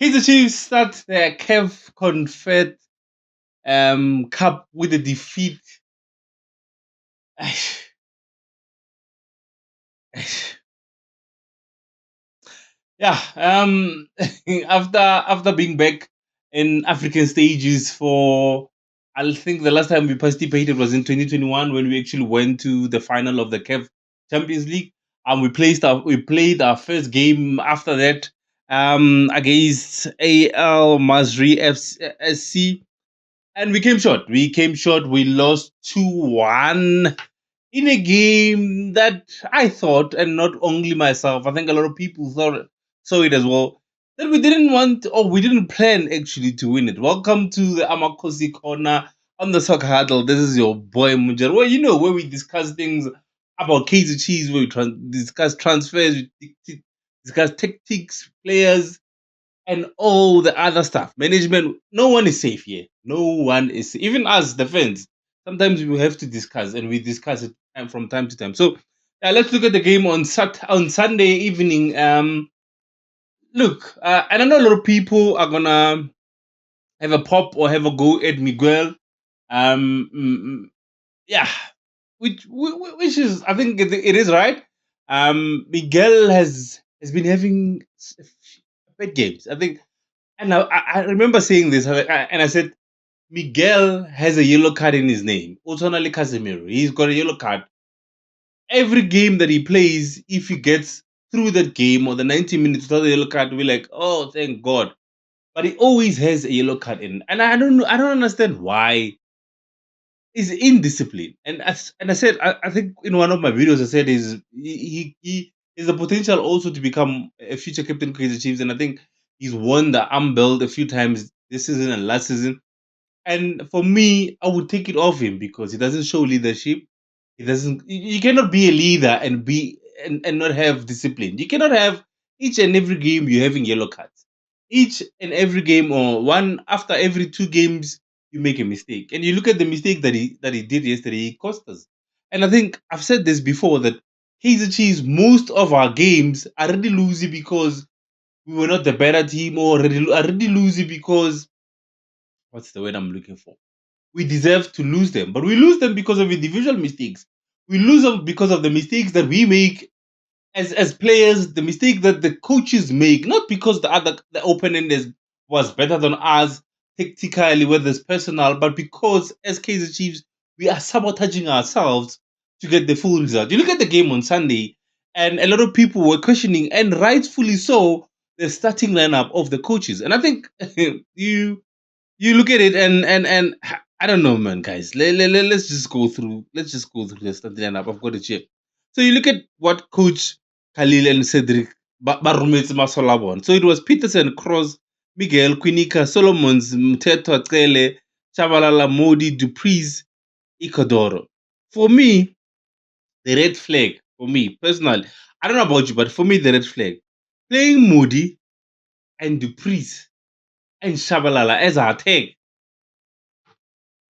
Kaizer Chiefs start their CAF CONFED Cup with a defeat. Yeah, after being back in African stages for, I think the last time we participated was in 2021 when we actually went to the final of the CAF Champions League. We played our first game after that against AL Masry SC, and we came short. We came short. We lost 2-1 in a game that I thought, and not only myself, I think a lot of people saw it as well, that we didn't want, or we didn't plan actually to win it. Welcome to the Amakosi Corner on the Soccer Huddle. This is your boy Mojere, where we discuss things about Kaizer Chiefs, where we discuss transfers, discuss tactics, players, and all the other stuff. Management, no one is safe here. No one is safe. Even us, the fans. Sometimes we have to discuss, and we discuss it from time to time. So, let's look at the game on Sunday evening. Look, and I know a lot of people are gonna have a pop or have a go at Miguel. Um, mm, mm, yeah, which is, I think it is right. Miguel has been having bad games. I think, and I remember saying this, and I said Miguel has a yellow card in his name. Otonali Casemiro, he's got a yellow card every game that he plays. If he gets through that game or the 90 minutes without a yellow card, we're like, oh, thank God. But he always has a yellow card in, and I don't know, I don't understand why. He's indisciplined, and I said, I think in one of my videos I said he is the potential also to become a future captain of Kaizer Chiefs, and I think he's won the arm belt a few times this season and last season. And for me, I would take it off him because he doesn't show leadership. He doesn't. You cannot be a leader and not have discipline. You cannot have each and every game you're having yellow cards. Each and every game, or one after every 2 games, you make a mistake. And you look at the mistake that he did yesterday. He cost us. And I think I've said this before that Kaizer Chiefs, most of our games are really losing because we were not the better team, or are really losing because, what's the word I'm looking for? We deserve to lose them, but we lose them because of individual mistakes. We lose them because of the mistakes that we make as players, the mistake that the coaches make, not because the opponent was better than us tactically, whether it's personal, but because as Kaizer Chiefs, we are sabotaging ourselves to get the full result. You look at the game on Sunday, and a lot of people were questioning, and rightfully so, the starting lineup of the coaches. And I think you look at it, and I don't know, man, guys. Let's just go through. Let's just go through the starting lineup. I've got it here. So you look at what Coach Khalil and Cedric Barumets Masolabon. So it was Peterson, Cross, Miguel, Quinica, Solomons, Mteto, Tkele, Chabalala, Modi, Dupreez, Icodoro. For me, the red flag, for me personally, I don't know about you, but for me, the red flag, playing Modi and Dupreez and Shabalala as our tag,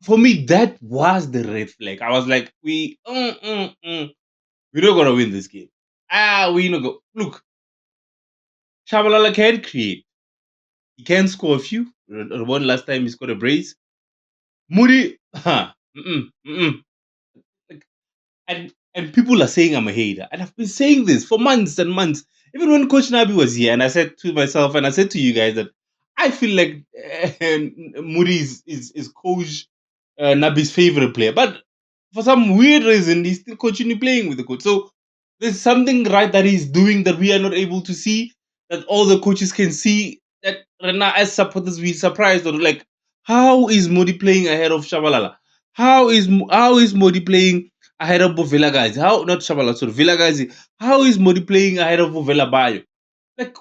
for me, that was the red flag. I was like, we're not gonna win this game. We not go. Look, Shabalala can create. He can score a few. One last time he scored a brace. Moody, like, and people are saying I'm a hater, and I've been saying this for months and months. Even when Coach Nabi was here, and I said to myself, and I said to you guys that I feel like Moody is Coach Nabi's favorite player, but for some weird reason, he still continue playing with the coach. So there's something right that he's doing that we are not able to see, that all the coaches can see. That right now, as supporters, we surprised or like, how is Modi playing ahead of Shabalala? How is Modi playing ahead of Villa guys? How, not Shabalala, sorry, Villa guys? How is Modi playing ahead of Villa Bayo? Like,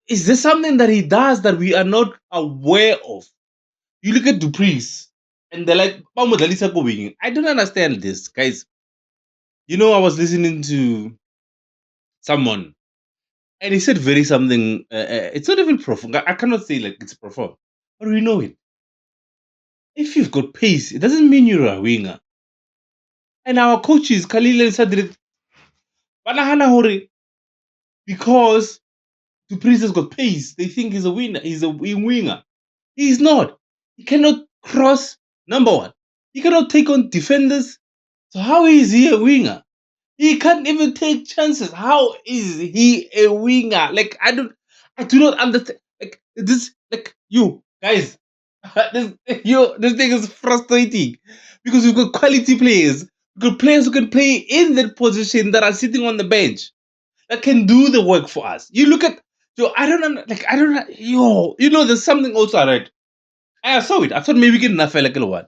is there something that he does that we are not aware of? You look at Dupreez, and they're like, "Mama, Dalisa going." I don't understand this, guys. I was listening to someone, and he said very something. It's not even profound. I cannot say like it's profound, but we know it. If you've got pace, it doesn't mean you're a winger. And our coaches, Khalil and Sadrik, banahana hore, because Dupreez has got pace. They think he's a winner. He's a winger. He's not. He cannot cross. Number one, he cannot take on defenders. So how is he a winger? He can't even take chances. How is he a winger? Like I do not understand. Like this, like you guys, this thing is frustrating because we've got quality players. We've got players who can play in that position that are sitting on the bench that can do the work for us. You look at like I don't know, there's something also I read. I saw it. I thought maybe we get enough like a one.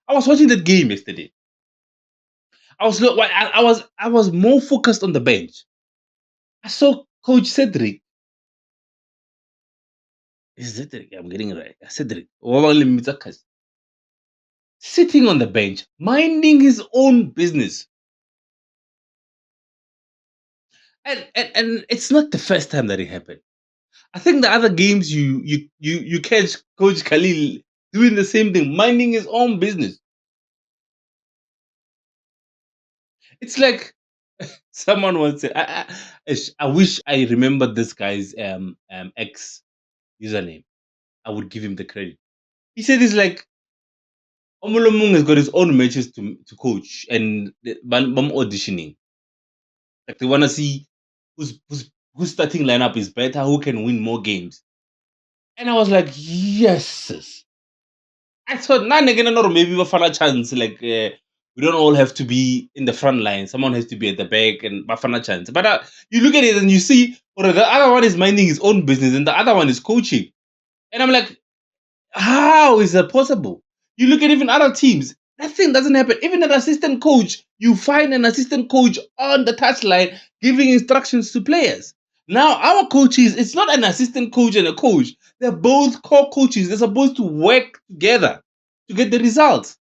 I was watching that game yesterday. I was more focused on the bench. I saw Coach Cedric. Is Cedric? I'm getting it right. Cedric. Sitting on the bench, minding his own business. And it's not the first time that it happened. I think the other games you catch Coach Khalil doing the same thing, minding his own business. It's like someone once said, I wish I remembered this guy's X username. I would give him the credit. He said it's like Omolomung has got his own matches to coach and bam auditioning. Like they wanna see whose starting lineup is better, who can win more games. And I was like, yes. I thought again or maybe a chance. Like we don't all have to be in the front line. Someone has to be at the back and Bafana chance. But you look at it and you see, or the other one is minding his own business and the other one is coaching. And I'm like, how is that possible? You look at even other teams, that thing doesn't happen. Even an assistant coach, you find an assistant coach on the touchline giving instructions to players. Now, our coaches, it's not an assistant coach and a coach. They're both core coaches. They're supposed to work together to get the results.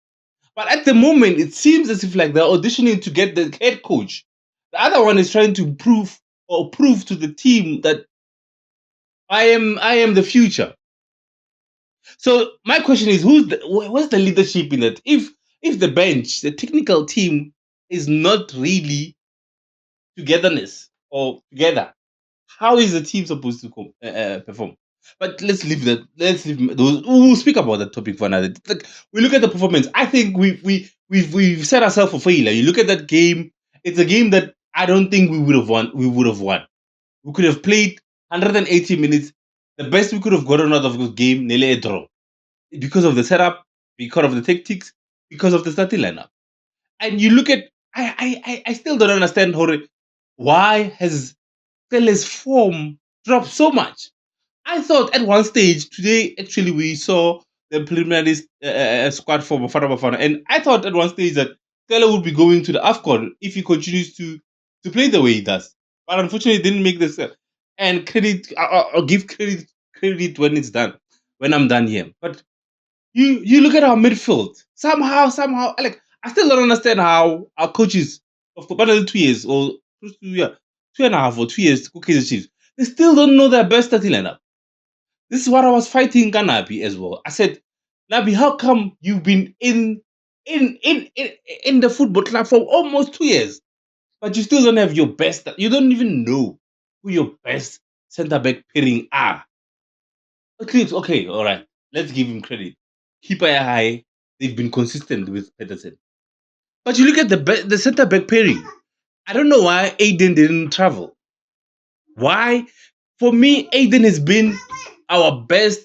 But at the moment, it seems as if like they're auditioning to get the head coach. The other one is trying to prove to the team that I am the future. So my question is, what's the leadership in that? If the bench, the technical team, is not really togetherness or together, how is the team supposed to perform? But let's leave that. Let's leave those. We'll speak about that topic for another. Like we look at the performance. I think we've set ourselves for failure. You look at that game. It's a game that I don't think we would have won. We would have won. We could have played 180 minutes. The best we could have gotten out of the game, nearly a draw, because of the setup, because of the tactics, because of the starting lineup. And you look at, I still don't understand why has Tele's form dropped so much. I thought at one stage today, actually, we saw the preliminary squad for Bafana, and I thought at one stage that Tele would be going to the AFCON if he continues to play the way he does. But unfortunately, it didn't make the step. And credit, I'll give credit when it's done, when I'm done here. But you look at our midfield. Somehow, like I still don't understand how our coaches of about 2 years or close to 2.5 or 2 years to Kaizer Chiefs, they still don't know their best starting lineup. This is what I was fighting Nabi as well. I said, Nabi, how come you've been in the football club for almost 2 years, but you still don't have your best? You don't even know who your best centre back pairing are. Eclipse, okay, all right. Let's give him credit. Keep eye high. They've been consistent with Peterson. But you look at the centre back pairing. I don't know why Aiden didn't travel. Why? For me, Aiden has been our best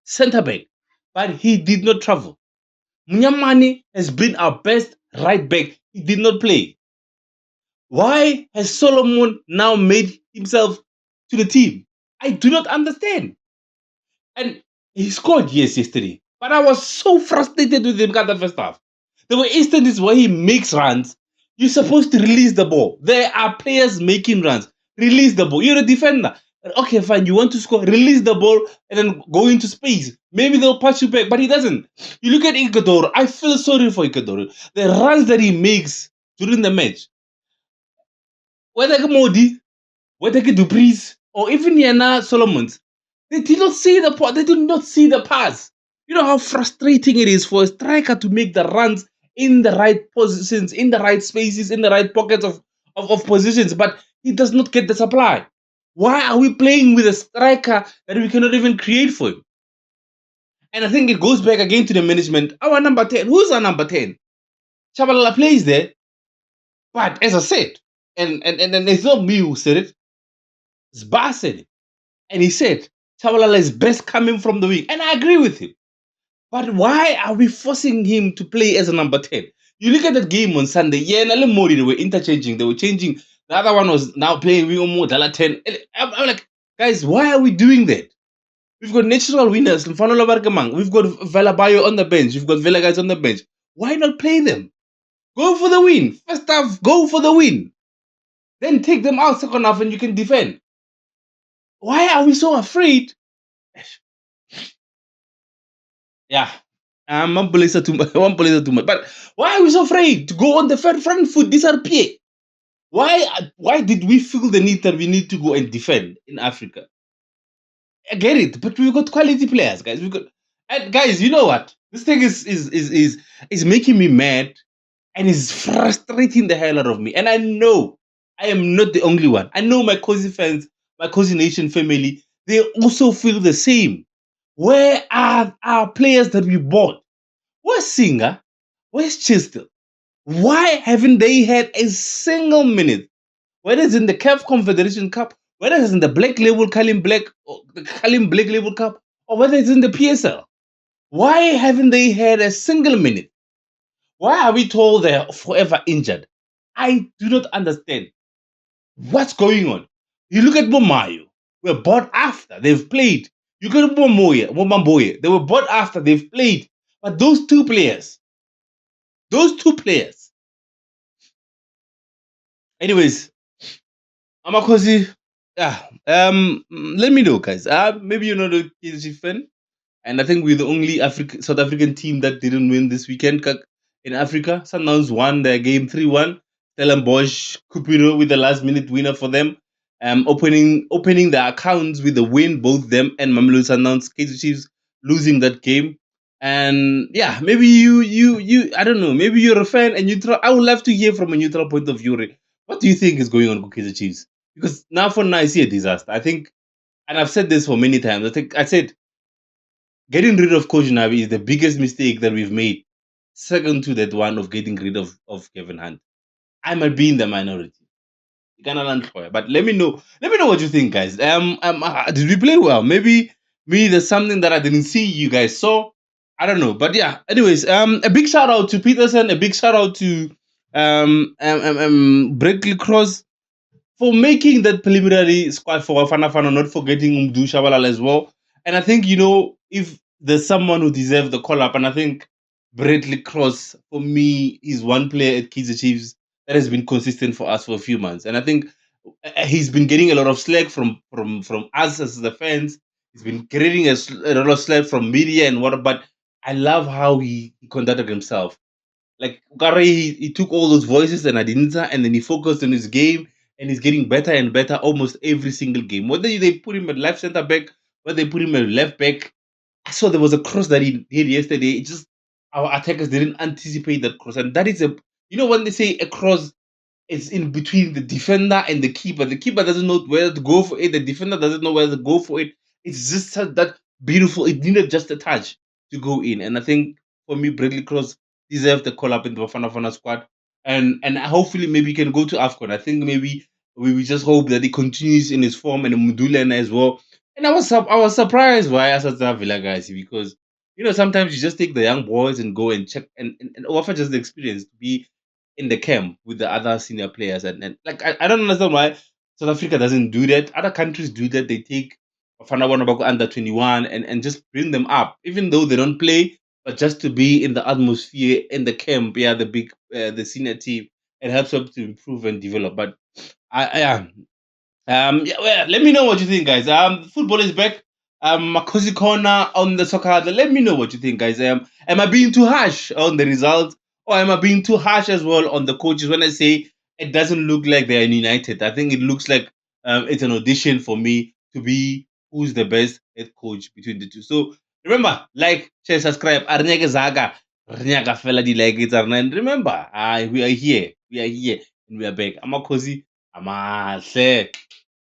centre back, but he did not travel. Munyamani has been our best right back. He did not play. Why has Solomon now made himself to the team? I do not understand. And he scored yesterday. But I was so frustrated with him at the first half. There were instances where he makes runs. You're supposed to release the ball. There are players making runs. Release the ball. You're a defender. Okay, fine. You want to score. Release the ball and then go into space. Maybe they'll pass you back, but he doesn't. You look at Ikadoro. I feel sorry for Ikadoro. The runs that he makes during the match. Whether Modi, whether Dupreez, or even Yana Solomons, they did not see the They did not see the pass. You know how frustrating it is for a striker to make the runs in the right positions, in the right spaces, in the right pockets of positions, but he does not get the supply. Why are we playing with a striker that we cannot even create for him? And I think it goes back again to the management. Our number 10, who's our number 10? Chabalala plays there, but as I said, and it's not me who said it, it's Ba said it. And he said, Chabalala is best coming from the wing. And I agree with him. But why are we forcing him to play as a number 10? You look at that game on Sunday, yeah, and Mori, they were interchanging, they were changing. The other one was now playing Wing 10. I'm like, guys, why are we doing that? We've got natural winners. We've got Velabayo on the bench. We've got Vela guys on the bench. Why not play them? Go for the win. First half, go for the win. Then take them out second half and you can defend. Why are we so afraid? Yeah. One police too much. One police too much. But why are we so afraid to go on the front foot, disappear? Why did we feel the need that we need to go and defend in Africa? I get it, but we've got quality players, guys. And guys, you know what? This thing is making me mad and is frustrating the hell out of me. And I know I am not the only one. I know my Cozy fans, my Cozy Nation family, they also feel the same. Where are our players that we bought? Where's Singer? Where's Chistel? Why haven't they had a single minute? Whether it's in the CAF Confederation Cup, whether it's in the Black Label Kalim Black or the Kalim Black Label Cup, or whether it's in the PSL. Why haven't they had a single minute? Why are we told they're forever injured? I do not understand. What's going on? You look at Momayo. We're bought after they've played. You look at Momamboye. They were bought after they've played. But those two players. Anyways, Amakosi, let me know, guys. Maybe you're not a KG fan. And I think we're the only South African team that didn't win this weekend in Africa. Sundowns won their game 3-1. Stellenbosch, Cupido with the last minute winner for them. Opening their accounts with the win, both them and Mamelodi Sundowns, Kaizer Chiefs losing that game. And yeah, maybe you I don't know, maybe you're a fan and I would love to hear from a neutral point of view. What do you think is going on with Kaizer Chiefs? Because now for now I see a disaster. I think, and I've said this for many times, I said getting rid of Coach Nabi is the biggest mistake that we've made. Second to that one of getting rid of Kevin Hunt. I might be in the minority. But let me know. Let me know what you think, guys. Did we play well? Maybe there's something that I didn't see you guys saw. I don't know. But yeah, anyways, a big shout out to Peterson, a big shout out to Bradley Cross for making that preliminary squad for Bafana Bafana, not forgetting Umdu Shabalala as well. And I think, if there's someone who deserves the call up, and I think Bradley Cross, for me, is one player at Kaizer Chiefs that has been consistent for us for a few months. And I think he's been getting a lot of slack from us as the fans. He's been getting a lot of slack from media and what, but I love how he conducted himself. Like Gary, he took all those voices and Adinza, and then he focused on his game, and he's getting better and better almost every single game. Whether they put him at left center back, whether they put him at left back, I saw there was a cross that he did yesterday. It just our attackers didn't anticipate that cross, and that is when they say a cross, it's in between the defender and the keeper. The keeper doesn't know where to go for it. The defender doesn't know where to go for it. It's just that beautiful. It needed just a touch to go in. And I think for me, Bradley Cross deserves the call up in the Bafana Bafana squad. And hopefully maybe he can go to AFCON. I think maybe we just hope that he continues in his form and Mudulena as well. And I was surprised by Asata Villa guys, because sometimes you just take the young boys and go and check and offer just the experience to be in the camp with the other senior players. And like I don't understand why South Africa doesn't do that. Other countries do that. They take Bafana Bafana under 21 and just bring them up, even though they don't play, but just to be in the atmosphere in the camp. Yeah, the senior team. It helps them to improve and develop. But let me know what you think, guys. Football is back. Makosi Corner on the soccer. Let me know what you think, guys. Am I being too harsh on the results, or am I being too harsh as well on the coaches when I say it doesn't look like they're united? I think it looks like it's an audition for me to be who's the best head coach between the two. So remember, like, share, subscribe. Arnyaka Zaga, Arnyaka Fela di like it. And remember, we are here, and we are back. I'm Makosi. I'm